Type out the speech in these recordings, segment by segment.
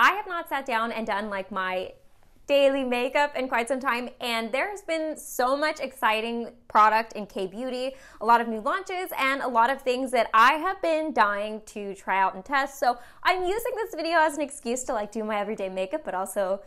I have not sat down and done like my daily makeup in quite some time, and there has been so much exciting product in K-beauty, a lot of new launches, and a lot of things that I have been dying to try out and test. So I'm using this video as an excuse to like do my everyday makeup, but also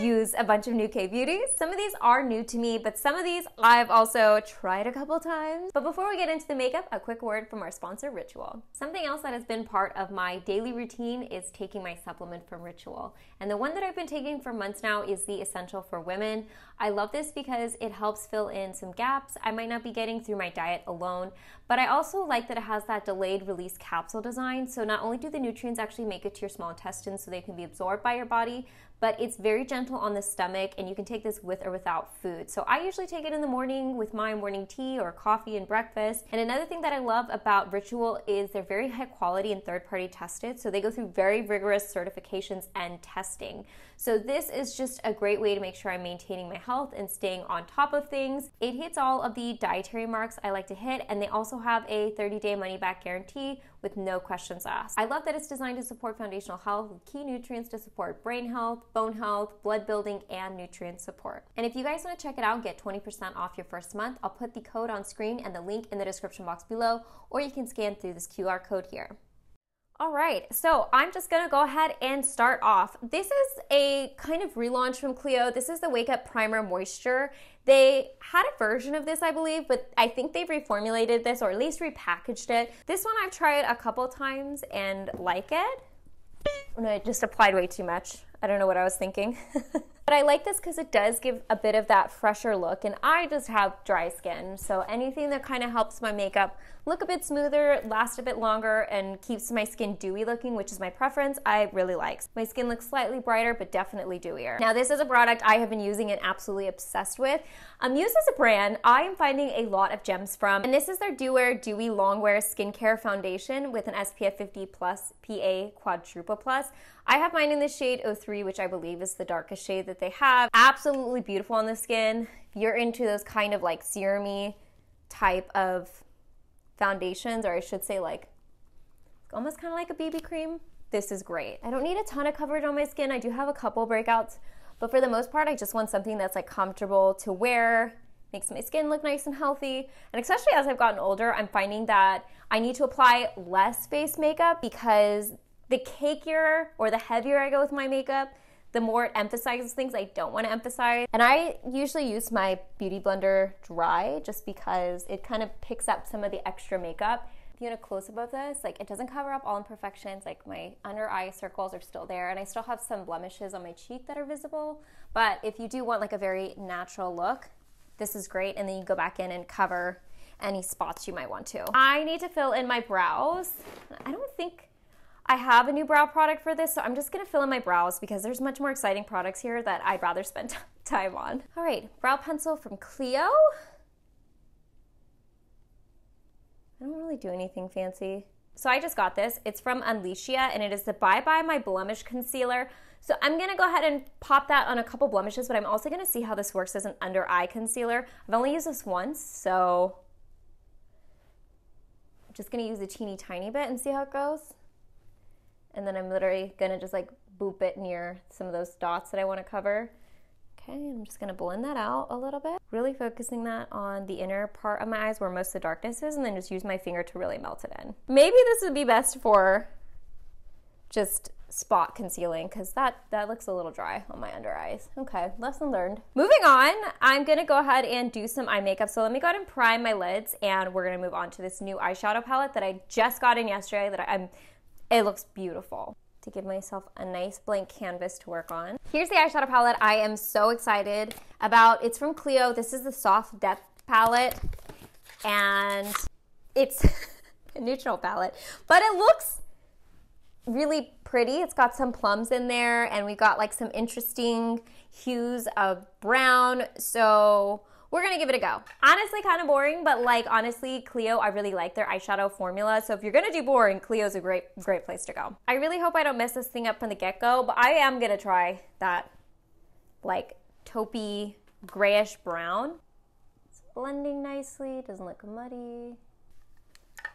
use a bunch of new K-beauties. Some of these are new to me, but some of these I've also tried a couple times. But before we get into the makeup, a quick word from our sponsor, Ritual. Something else that has been part of my daily routine is taking my supplement from Ritual. And the one that I've been taking for months now is the Essential for Women. I love this because it helps fill in some gaps I might not be getting through my diet alone, but I also like that it has that delayed release capsule design. So not only do the nutrients actually make it to your small intestines so they can be absorbed by your body, but it's very gentle on the stomach, and you can take this with or without food. So I usually take it in the morning with my morning tea or coffee and breakfast. And another thing that I love about Ritual is they're very high quality and third-party tested. So they go through very rigorous certifications and testing. So this is just a great way to make sure I'm maintaining my health and staying on top of things. It hits all of the dietary marks I like to hit, and they also have a 30-day money-back guarantee with no questions asked. I love that it's designed to support foundational health with key nutrients to support brain health, bone health, blood building, and nutrient support. And if you guys want to check it out, get 20% off your first month. I'll put the code on screen and the link in the description box below, or you can scan through this QR code here. All right, so I'm just gonna go ahead and start off. This is a kind of relaunch from CLIO. This is the Wake Up Primer Moisture. They had a version of this, I believe, but I think they've reformulated this, or at least repackaged it. This one I've tried a couple times and like it. No, it just applied way too much. I don't know what I was thinking. But I like this because it does give a bit of that fresher look, and I just have dry skin, so anything that kind of helps my makeup look a bit smoother, last a bit longer, and keeps my skin dewy looking, which is my preference, I really like. My skin looks slightly brighter, but definitely dewier. Now, this is a product I have been using and absolutely obsessed with. AMUSE is a brand I am finding a lot of gems from, and this is their Do Wear Dewy Longwear Skincare Foundation with an SPF 50+, PA Quadruple Plus. I have mine in the shade 03, which I believe is the darkest shade that they have. Absolutely beautiful on the skin. If you're into those kind of like serum-y type of foundations, or I should say like almost kind of like a BB cream, this is great. I don't need a ton of coverage on my skin. I do have a couple breakouts, but for the most part, I just want something that's like comfortable to wear, makes my skin look nice and healthy. And especially as I've gotten older, I'm finding that I need to apply less face makeup because the cakier or the heavier I go with my makeup, the more it emphasizes things I don't want to emphasize. And I usually use my Beauty Blender dry just because it kind of picks up some of the extra makeup. If you get a close-up of this, like it doesn't cover up all imperfections, like my under eye circles are still there, and I still have some blemishes on my cheek that are visible. But if you do want like a very natural look, this is great, and then you go back in and cover any spots you might want to. I need to fill in my brows. I don't think I have a new brow product for this, so I'm just gonna fill in my brows because there's much more exciting products here that I'd rather spend time on. All right, brow pencil from CLIO. I don't really do anything fancy. So I just got this. It's from UNLEASHIA, and it is the Bye Bye My Blemish Concealer. So I'm gonna go ahead and pop that on a couple blemishes, but I'm also gonna see how this works as an under eye concealer. I've only used this once, so I'm just gonna use a teeny tiny bit and see how it goes. And then I'm literally gonna just like boop it near some of those dots that I wanna cover. Okay, I'm just gonna blend that out a little bit. Really focusing that on the inner part of my eyes where most of the darkness is, and then just use my finger to really melt it in. Maybe this would be best for just spot concealing because that looks a little dry on my under eyes. Okay, lesson learned. Moving on, I'm gonna go ahead and do some eye makeup. So let me go ahead and prime my lids, and we're gonna move on to this new eyeshadow palette that I just got in yesterday that it looks beautiful. To give myself a nice blank canvas to work on. Here's the eyeshadow palette I am so excited about. It's from CLIO. This is the Soft Depth palette, and it's a neutral palette, but it looks really pretty. It's got some plums in there, and we got like some interesting hues of brown, so we're gonna give it a go. Honestly, kind of boring, but like honestly, CLIO, I really like their eyeshadow formula. So if you're gonna do boring, CLIO's a great place to go. I really hope I don't mess this thing up from the get-go, but I am gonna try that like taupey grayish brown. It's blending nicely, doesn't look muddy.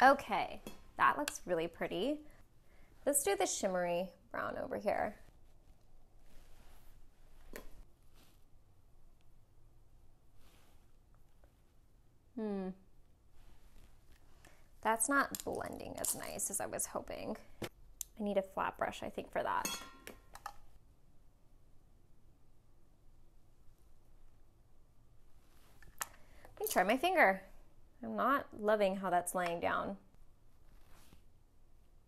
Okay, that looks really pretty. Let's do the shimmery brown over here. That's not blending as nice as I was hoping. I need a flat brush, I think, for that. Let me try my finger. I'm not loving how that's laying down.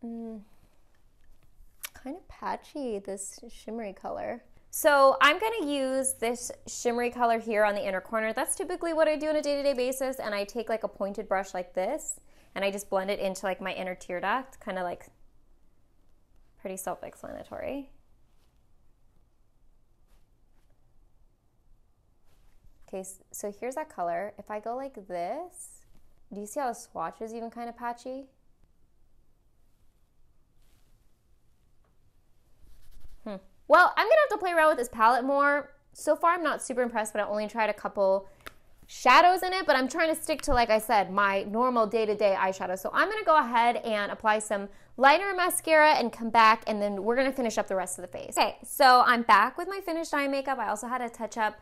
Kind of patchy, this shimmery color. So I'm gonna use this shimmery color here on the inner corner. That's typically what I do on a day-to-day basis, and I take like a pointed brush like this, and I just blend it into like my inner tear duct, kind of like pretty self-explanatory. Okay, so here's that color. If I go like this, do you see how the swatch is even kind of patchy? Well, I'm gonna have to play around with this palette more. So far, I'm not super impressed, but I only tried a couple shadows in it, but I'm trying to stick to, like I said, my normal day-to-day eyeshadow. So I'm gonna go ahead and apply some liner and mascara and come back, and then we're gonna finish up the rest of the face. Okay, so I'm back with my finished eye makeup. I also had to touch up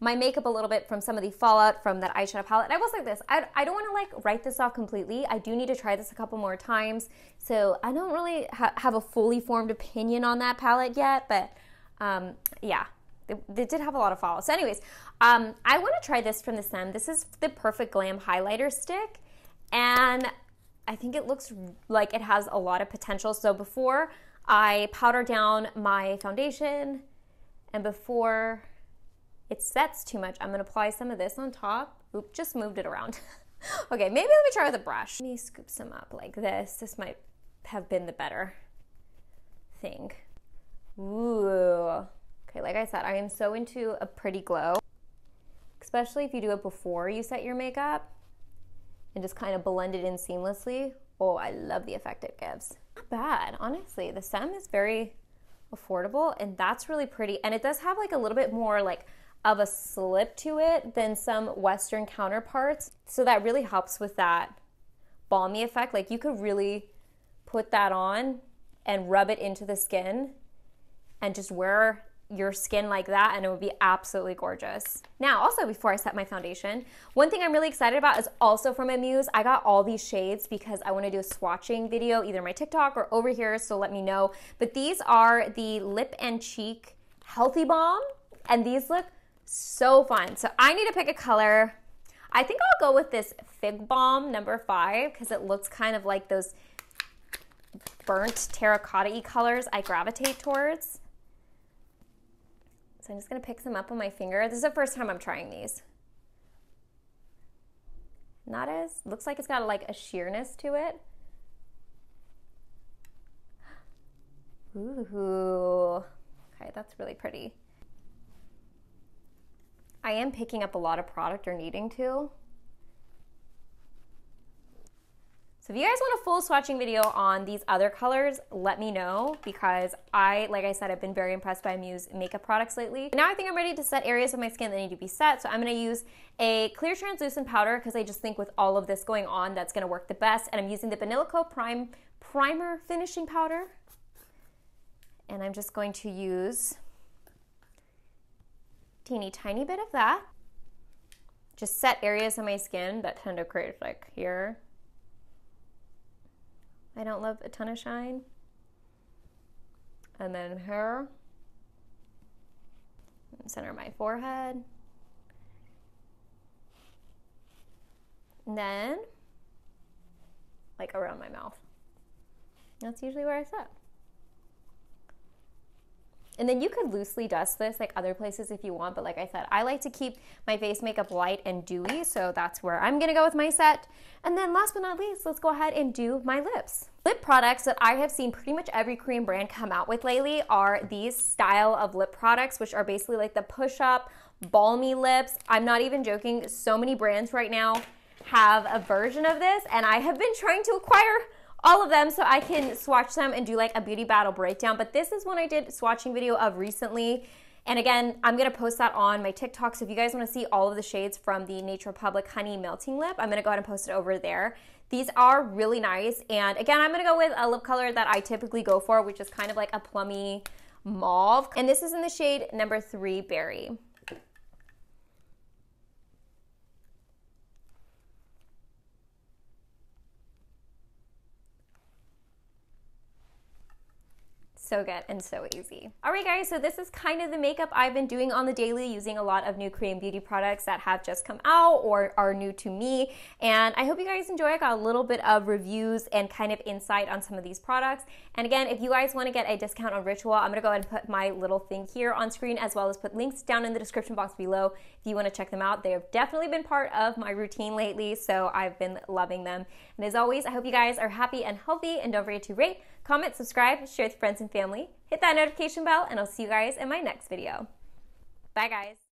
my makeup a little bit from some of the fallout from that eyeshadow palette. And I was like this, I don't wanna like write this off completely. I do need to try this a couple more times. So I don't really have a fully formed opinion on that palette yet, but yeah, they did have a lot of fallout. So anyways, I wanna try this from the Saem. This is the Perfect Glam highlighter stick. And I think it looks like it has a lot of potential. So before I powder down my foundation and before it sets too much, I'm gonna apply some of this on top. Oop, just moved it around. Okay, maybe let me try with a brush. Let me scoop some up like this. This might have been the better thing. Ooh. Okay, like I said, I am so into a pretty glow, especially if you do it before you set your makeup and just kind of blend it in seamlessly. Oh, I love the effect it gives. Not bad, honestly. The Saem is very affordable, and that's really pretty. And it does have like a little bit more like of a slip to it than some Western counterparts. So that really helps with that balmy effect. Like you could really put that on and rub it into the skin and just wear your skin like that, and it would be absolutely gorgeous. Now, also before I set my foundation, one thing I'm really excited about is also from AMUSE. I got all these shades because I want to do a swatching video, either my TikTok or over here, so let me know. But these are the Lip and Cheek Healthy Balm, and these look so fun. So I need to pick a color. I think I'll go with this Fig Balm number 5 because it looks kind of like those burnt terracotta-y colors I gravitate towards. So I'm just gonna pick some up on my finger. This is the first time I'm trying these. Not as, looks like it's got like a sheerness to it. Ooh, okay, that's really pretty. I am picking up a lot of product or needing to. So if you guys want a full swatching video on these other colors, let me know, because like I said, I've been very impressed by AMUSE makeup products lately. Now I think I'm ready to set areas of my skin that need to be set. So I'm gonna use a clear translucent powder because I just think with all of this going on, that's gonna work the best. And I'm using the BANILA Primer Finishing Powder. And I'm just going to use teeny tiny bit of that. Just set areas of my skin that tend to create like here. I don't love a ton of shine. And then here. Center my forehead. And then like around my mouth. That's usually where I set. And then you could loosely dust this like other places if you want, but like I said, I like to keep my face makeup light and dewy, so that's where I'm gonna go with my set. And then last but not least, let's go ahead and do my lips. Lip products that I have seen pretty much every Korean brand come out with lately are these style of lip products, which are basically like the push-up, balmy lips. I'm not even joking, so many brands right now have a version of this, and I have been trying to acquire all of them so I can swatch them and do like a beauty battle breakdown. But this is one I did a swatching video of recently. And again, I'm gonna post that on my TikTok. So if you guys wanna see all of the shades from the Nature Republic Honey Melting Lip, I'm gonna go ahead and post it over there. These are really nice. And again, I'm gonna go with a lip color that I typically go for, which is kind of like a plummy mauve. And this is in the shade number 3 Berry. So good and so easy. All right guys, so this is kind of the makeup I've been doing on the daily, using a lot of new Korean beauty products that have just come out or are new to me. And I hope you guys enjoy. I got a little bit of reviews and kind of insight on some of these products. And again, if you guys want to get a discount on Ritual, I'm gonna go ahead and put my little thing here on screen, as well as put links down in the description box below if you want to check them out. They have definitely been part of my routine lately, so I've been loving them. And as always, I hope you guys are happy and healthy, and don't forget to rate, comment, subscribe, share with friends and family, hit that notification bell, and I'll see you guys in my next video. Bye guys.